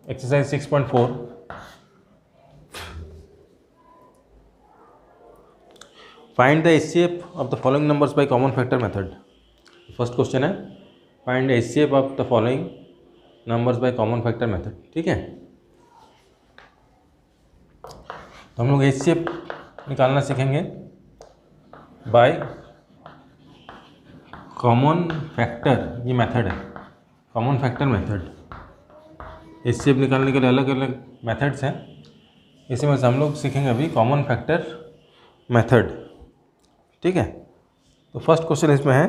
Exercise 6.4 find the HCF of the following numbers by common factor method. First question है find the HCF of the following numbers by common factor method. ठीक है, तो हम लोग HCF निकालना सीखेंगे by common factor. ये method है कॉमन फैक्टर मेथड। एचसीएफ निकालने के लिए अलग अलग मेथड्स हैं, इसी में से हम लोग सीखेंगे अभी कॉमन फैक्टर मेथड। ठीक है, तो फर्स्ट क्वेश्चन इसमें है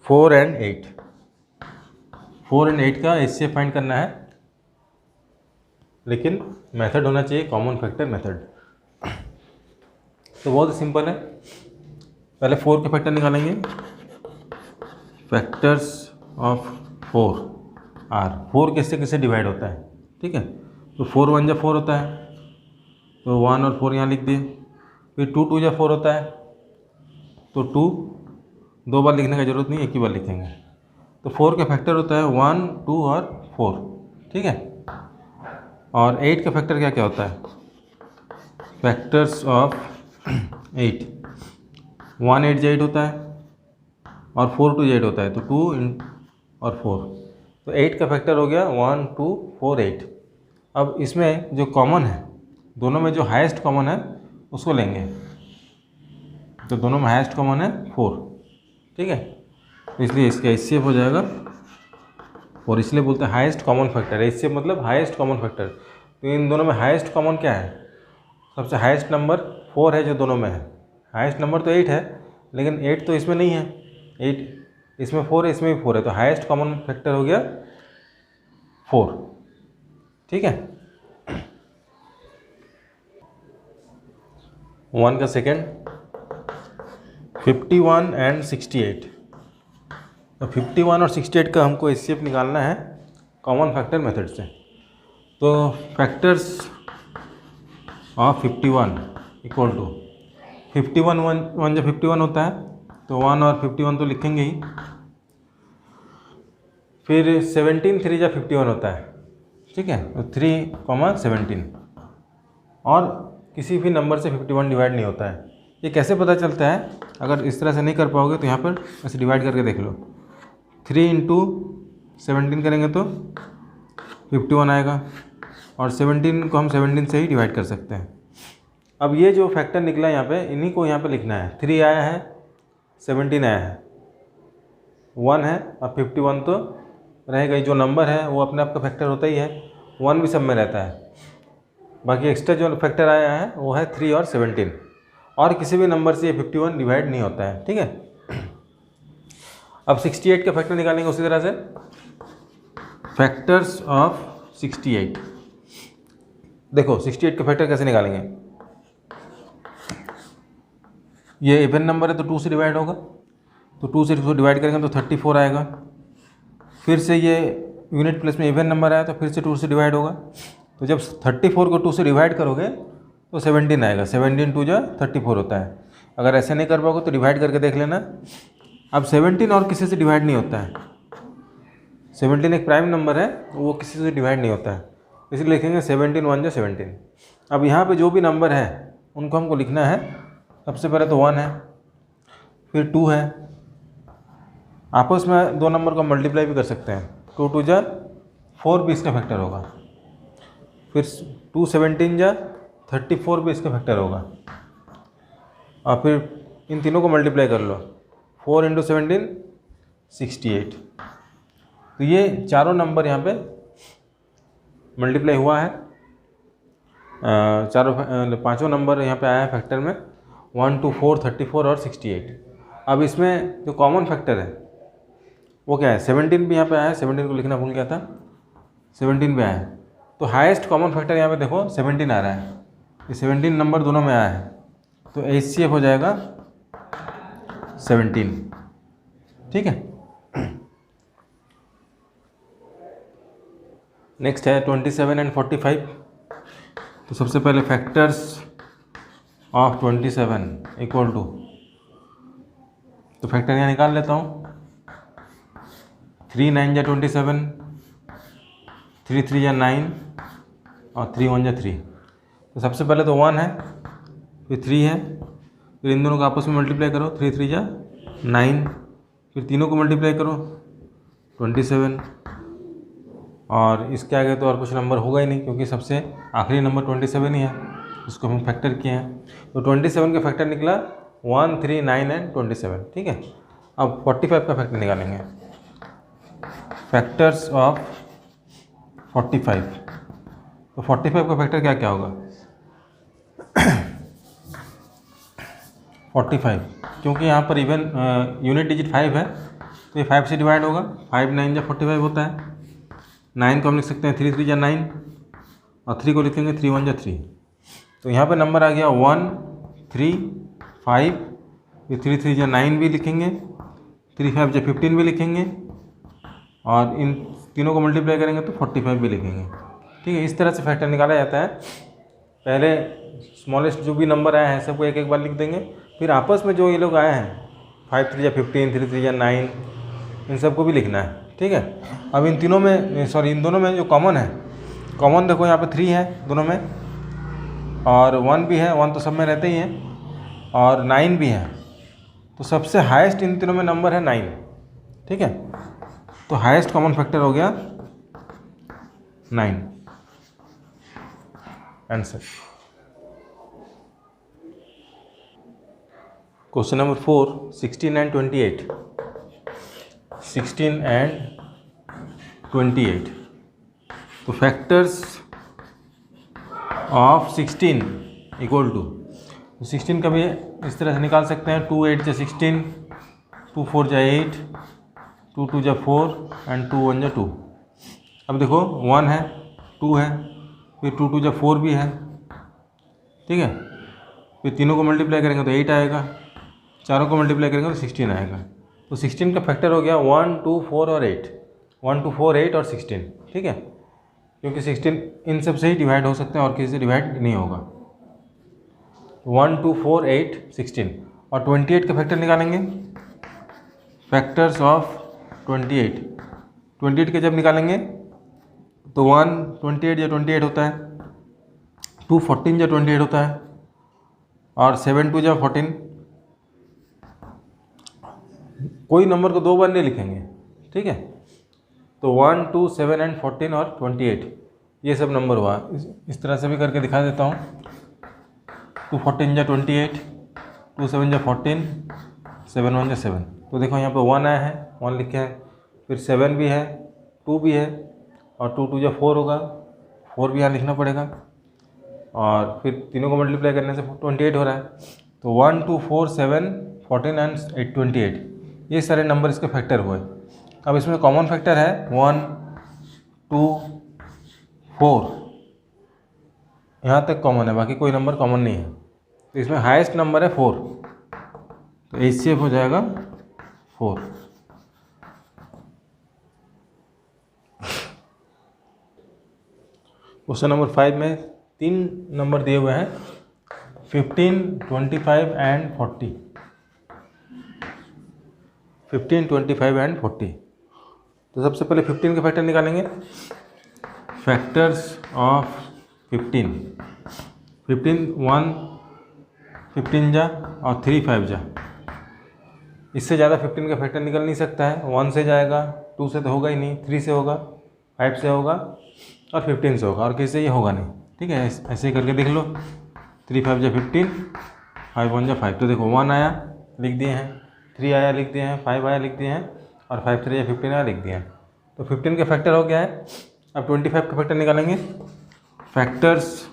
4 and 8। 4 and 8 का एचसीएफ फाइंड करना है, लेकिन मेथड होना चाहिए कॉमन फैक्टर मेथड। तो बहुत सिंपल है, पहले 4 के फैक्टर निकालेंगे। Factors of 4 are. 4 किससे किससे डिवाइड होता है? ठीक है, तो 4 1 जा 4 होता है, तो 1 और 4 यहाँ लिख दिए। फिर 2 2 जा 4 होता है, तो 2 दो बार लिखने का जरूरत नहीं, एक ही बार लिखेंगे। तो 4 का फैक्टर होता है 1 2 और 4। ठीक है, और 8 का फैक्टर क्या क्या होता है? फैक्टर्स ऑफ 8 1 8 जा 8 होता है, और 4 2 जा 8 होता है, तो 2 और 4। तो 8 का फैक्टर हो गया 1 2 4 8। अब इसमें जो कॉमन है, दोनों में जो हाईएस्ट कॉमन है उसको लेंगे, तो दोनों में हाईएस्ट कॉमन है 4। ठीक है, तो इसलिए इसका एचसीएफ हो जाएगा, और इसलिए बोलते हैं हाईएस्ट कॉमन फैक्टर। एचसीएफ मतलब हाईएस्ट कॉमन फैक्टर। तो इन दोनों में हाईएस्ट कॉमन क्या है? सबसे हाईएस्ट नंबर 4 है जो दोनों में है। हाईएस्ट नंबर तो 8 है, लेकिन 8 तो इसमें नहीं है। 8 इसमें 4 है, इसमें भी 4 है, तो हाईएस्ट कॉमन फैक्टर हो गया 4। ठीक है, 1 का सेकेंड 51 and 68। तो 51 और 68 का हमको एचसीएफ निकालना है कॉमन फैक्टर मेथड से। तो फैक्टर्स ऑफ 51 इक्वल टू 51 1 जब 51 होता है, तो 1 और 51 तो लिखेंगे ही। फिर 17 3 जा 51 होता है। ठीक है, तो 3 17, और किसी भी नंबर से 51 डिवाइड नहीं होता है। ये कैसे पता चलता है? अगर इस तरह से नहीं कर पाओगे तो यहाँ पर ऐसे डिवाइड करके देख लो। 3 इंटू 17 करेंगे तो 51 आएगा, और 17 को हम 17 से ही डिवाइड कर सकते हैं। अब ये जो फैक्टर निकला यहाँ पे, इन्हीं को यहाँ पे लिखना है। 3 आया है, 17 आया है, 1 है, और 51 तो रहेगा ही। जो नंबर है वो अपने आप का फैक्टर होता ही है, 1 भी सब में रहता है। बाकी एक्स्ट्रा जो फैक्टर आया है वो है 3 और 17, और किसी भी नंबर से ये 51 डिवाइड नहीं होता है। ठीक है, अब 68 का फैक्टर निकालेंगे उसी तरह से। Factors of 68। देखो 68 का फैक्टर कैसे निकालेंगे? ये इवन नंबर है तो 2 से डिवाइड होगा, तो 2 से इसको डिवाइड करेंगे तो 34 आएगा। फिर से ये यूनिट प्लेस में इवन नंबर आया तो फिर से 2 से डिवाइड होगा, तो जब 34 को 2 से डिवाइड करोगे तो 17 आएगा। 17 2 जा 34 होता है। अगर ऐसे नहीं कर पाओगे तो डिवाइड करके देख लेना। अब 17 और किसी से डिवाइड नहीं होता है। 17 एक प्राइम नंबर है, वो किसी से डिवाइड नहीं होता है, इसलिए लिखेंगे 17 1 जा 17। अब यहाँ पे जो भी नंबर है उनको हमको लिखना है। सबसे पहले तो 1 है, फिर 2 है। आपस में दो नंबर को मल्टीप्लाई भी कर सकते हैं। 2 2 जा 4 भी इसका फैक्टर होगा, फिर 2 17 जा 34 भी इसका फैक्टर होगा, और फिर इन तीनों को मल्टीप्लाई कर लो। 4 इंटू 17 68। तो ये चारों नंबर यहाँ पे मल्टीप्लाई हुआ है। पांचों नंबर यहाँ पे आया है फैक्टर में, 1 2 4 34 और 68। अब इसमें जो कॉमन फैक्टर है वो क्या है? 17 भी यहाँ पे आया है, 17 को लिखना भूल गया था, 17 भी आया है। तो हाईएस्ट कॉमन फैक्टर यहाँ पे देखो 17 आ रहा है, ये 17 नंबर दोनों में आया है, तो एचसीएफ हो जाएगा 17। ठीक है, नेक्स्ट है 27 and 45। तो सबसे पहले फैक्टर्स ऑफ 27 इक्वल टू, तो फैक्टर यहाँ निकाल लेता हूँ। 3 9 जा 27, 3 3 या 9 और 3 1 या 3। तो सबसे पहले तो 1 है, फिर 3 है, फिर इन दोनों को आपस में मल्टीप्लाई करो, 3 3 या 9, फिर तीनों को मल्टीप्लाई करो 27, और इसके आगे तो और कुछ नंबर होगा ही नहीं क्योंकि सबसे आखिरी नंबर 27 ही है, उसको हम फैक्टर किए हैं। तो 27 का फैक्टर निकला 1 3 9 एंड 27। ठीक है, अब 45 का फैक्टर निकालेंगे। फैक्टर्स ऑफ 45, तो 45 का फैक्टर क्या क्या होगा 45, क्योंकि यहाँ पर इवन यूनिट डिजिट 5 है तो ये 5 से डिवाइड होगा, 5 9 या 45 होता है। 9 को हम लिख सकते हैं 3 3 या 9, और 3 को लिखेंगे 3 1 या 3। तो यहाँ पे नंबर आ गया 1 3 5, फिर 3 3 या 9 भी लिखेंगे, 3 5 या 15 भी लिखेंगे, और इन तीनों को मल्टीप्लाई करेंगे तो 45 भी लिखेंगे। ठीक है, इस तरह से फैक्टर निकाला जाता है। पहले स्मॉलेस्ट जो भी नंबर आए हैं सबको एक एक बार लिख देंगे, फिर आपस में जो ये लोग आए हैं 5 3 या 15, 3 3 या 9, इन सबको भी लिखना है। ठीक है, अब इन तीनों में इन दोनों में जो कॉमन है, कॉमन देखो यहाँ पे 3 है दोनों में, और 1 भी है, 1 तो सब में रहते ही है, और 9 भी है। तो सबसे हाईएस्ट इन तीनों में नंबर है 9। ठीक है, तो हाईएस्ट कॉमन फैक्टर हो गया 9, answer. Question number 4, 16 and 28। 16 and 28, तो फैक्टर्स ऑफ 16 इक्वल टू, 16 का भी इस तरह से निकाल सकते हैं, 2 8 जा 16, 2 4 जा 8, 2 2 जा 4 एंड 2 1 जा 2। अब देखो 1 है, 2 है, फिर 2 2 जा 4 भी है। ठीक है, फिर तीनों को मल्टीप्लाई करेंगे तो 8 आएगा, चारों को मल्टीप्लाई करेंगे तो 16 आएगा। तो 16 का फैक्टर हो गया 1 2 4 और 8, 1 2 4 8 और 16। ठीक है, क्योंकि 16 इन सब से ही डिवाइड हो सकते हैं और किसी से डिवाइड नहीं होगा। 1 2 4 8 16, और 28 का फैक्टर निकालेंगे। फैक्टर्स ऑफ 28, 28 के जब निकालेंगे तो 1 28 या 28 होता है, 2 14 या 28 होता है, और 7 2 या 14। कोई नंबर को 2 बार नहीं लिखेंगे। ठीक है, तो 1 2 7 एंड 14 और 28 ये सब नंबर हुआ। इस तरह से भी करके दिखा देता हूँ। 2 14 या 28, 2 7 या 14, 7 1 या 7। तो देखो यहाँ पे 1 आया है, 1 लिखे हैं, फिर 7 भी है, 2 भी है, और 2 2 या 4 होगा, 4 भी यहाँ लिखना पड़ेगा, और फिर तीनों को मल्टीप्लाई करने से 28 हो रहा है। तो 1 2 4 7 14 एंड 28, ये सारे नंबर इसके फैक्टर हुए। अब इसमें कॉमन फैक्टर है 1 2 4, यहाँ तक कॉमन है, बाकी कोई नंबर कॉमन नहीं है। तो इसमें हाईएस्ट नंबर है 4, तो HCF हो जाएगा 4। क्वेश्चन नंबर 5 में 3 नंबर दिए हुए हैं, 15 25 एंड 40। 15 25 एंड 40। तो सबसे पहले 15 के फैक्टर निकालेंगे। फैक्टर्स ऑफ 15, 1 15 जा और 3 5 जा। इससे ज़्यादा 15 का फैक्टर निकल नहीं सकता है। 1 से जाएगा, 2 से तो होगा ही नहीं, 3 से होगा, 5 से होगा और 15 से होगा, और किसी से ये होगा नहीं। ठीक है, ऐसे ही करके देख लो। 3 5 जा 15, 5 1 जा 5। तो देखो 1 आया लिख दिए हैं, 3 आया लिख दिए हैं, 5 आया लिख दिए हैं, और 5 3 या 15 आया लिख दिए हैं। तो 15 का फैक्टर हो गया है। अब 25 का फैक्टर निकालेंगे। फैक्टर्स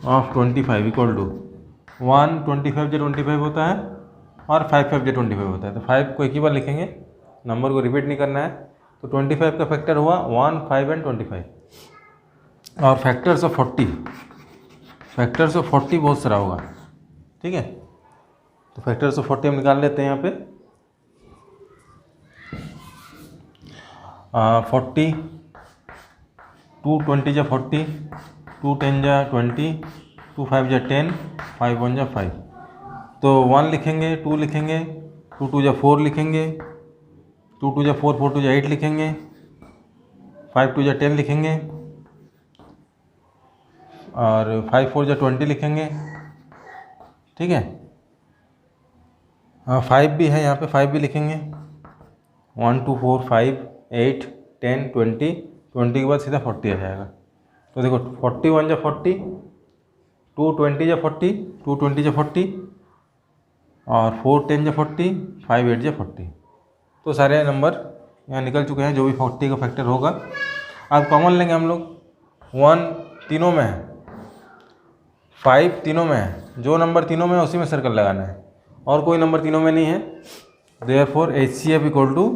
ऑफ 25 इक्वल टू 1 25 जा 25 होता है, और 5 5 जा 25 होता है। तो 5 को एक ही बार लिखेंगे, नंबर को रिपीट नहीं करना है। तो 25 का फैक्टर हुआ 1 5 एंड 25। और फैक्टर्स ऑफ 40, फैक्टर्स ऑफ 40 बहुत सारा होगा। ठीक है, तो फैक्टर्स ऑफ 40 हम निकाल लेते हैं यहाँ पे। 40, 2 20 जा 40, 2 10 जा 20, 2 5 जा 10, 5 1 जा 5। तो 1 लिखेंगे, 2 लिखेंगे, 2 2 जा 4 लिखेंगे, 2 2 जा 4, 4 2 जा 8 लिखेंगे, 5 2 जा 10 लिखेंगे और 5 4 जा 20 लिखेंगे, ठीक है। हाँ 5 भी है यहाँ पे, 5 भी लिखेंगे। 1 2 4 5 8 10 20, 20 के बाद सीधा 40 आ जाएगा। तो देखो 41 जा 40, 2 20 जा 40, 2 20 जा 40 और 4 10 जा 40, 5 8 जा 40। तो सारे नंबर यहाँ निकल चुके हैं, जो भी 40 का फैक्टर होगा। अब कॉमन लेंगे हम लोग। 1 तीनों में है, 5 तीनों में है, जो नंबर तीनों में है उसी में सर्कल लगाना है, और कोई नंबर तीनों में नहीं है। देयरफॉर HCF इक्वल टू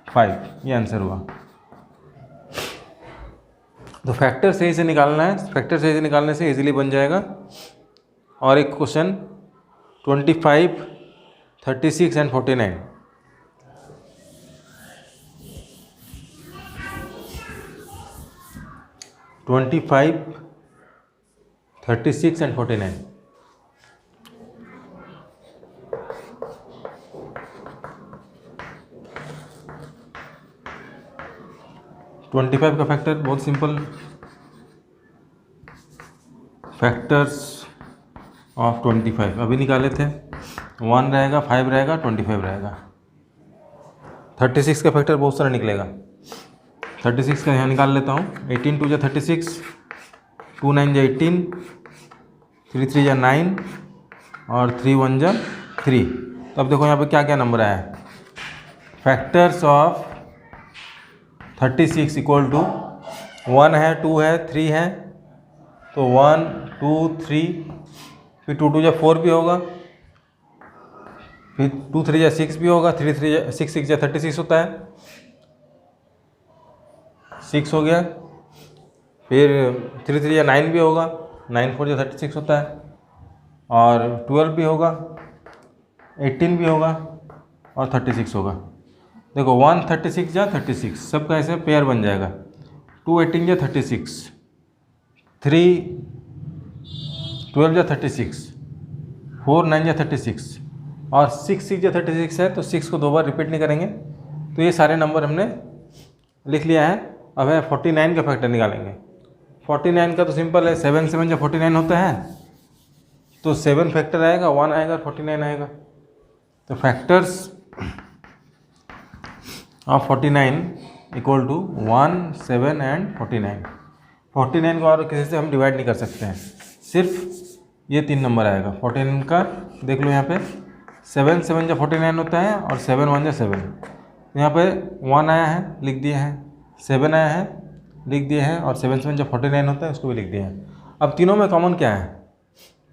5, ये आंसर हुआ। तो फैक्टर सही से निकालना है, फैक्टर सही से निकालने से इजीली बन जाएगा। और एक question 25 36 and 49। Twenty 36 and 49। Twenty 25 का फैक्टर बहुत सिंपल, फैक्टर्स ऑफ 25 अभी निकाले थे। 1 रहेगा, 5 रहेगा, 25 रहेगा। 36 का फैक्टर बहुत सारा निकलेगा। 36 का यहाँ निकाल लेता हूँ। 18 2 जा 36, 2 9 जा 18, 3 3 जा 9 और 3 1 जा 3। तो अब देखो यहाँ पे क्या क्या नंबर आया है। फैक्टर्स ऑफ 36 इक्वल टू 1 है, 2 है, 3 है, तो 1 2 3, फिर 2 2 जा 4 भी होगा, फिर 2 3 जा 6 भी होगा, 3 3 जा 6 6 जा 36 होता है, 6 हो गया। फिर 3 3 या 9 भी होगा, 9 4 या 36 होता है, और 12 भी होगा, 18 भी होगा और 36 होगा। देखो 1 36 जा 36, सबका ऐसे पेयर बन जाएगा। 2 18 जा 36, 3 12 जा 36, 4 9 जा 36 और 6 6 जा 36 है, तो 6 को 2 बार रिपीट नहीं करेंगे। तो ये सारे नंबर हमने लिख लिया है। अब है 49 का फैक्टर निकालेंगे। 49 का तो सिंपल है, 7 7 जब 49 होता है तो 7 फैक्टर आएगा, 1 आएगा, 49 आएगा। तो factors of 49 equal to 1 7 and 49। 49 को और किसी से हम डिवाइड नहीं कर सकते हैं, सिर्फ ये 3 नंबर आएगा। 49 का देख लो यहाँ पे 7 7 जब 49 होता है और 7 1 जा 7। यहाँ पे 1 आया है, लिख दिए हैं, 7 आया है, लिख दिए हैं, और 7 7 जब 49 होता है उसको भी लिख दिए हैं। अब तीनों में कॉमन क्या है?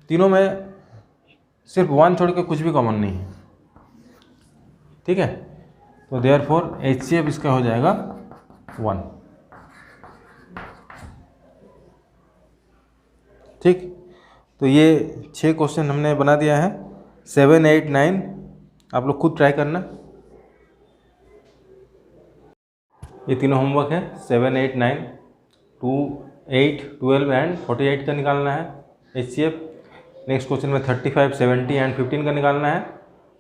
तीनों में सिर्फ 1 छोड़ के कुछ भी कॉमन नहीं है, ठीक है। तो देयरफॉर HCF इसका हो जाएगा 1, ठीक। तो ये 6 क्वेश्चन हमने बना दिया है। 7 8 9 आप लोग खुद ट्राई करना। ये तीनों होमवर्क है। 7 8 9 2 8 12 एंड 48 का निकालना है HCF। नेक्स्ट क्वेश्चन में 35 70 एंड 15 का निकालना है,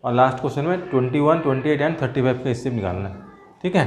और लास्ट क्वेश्चन में 21 28 एंड 35 का HCF निकालना है, ठीक है।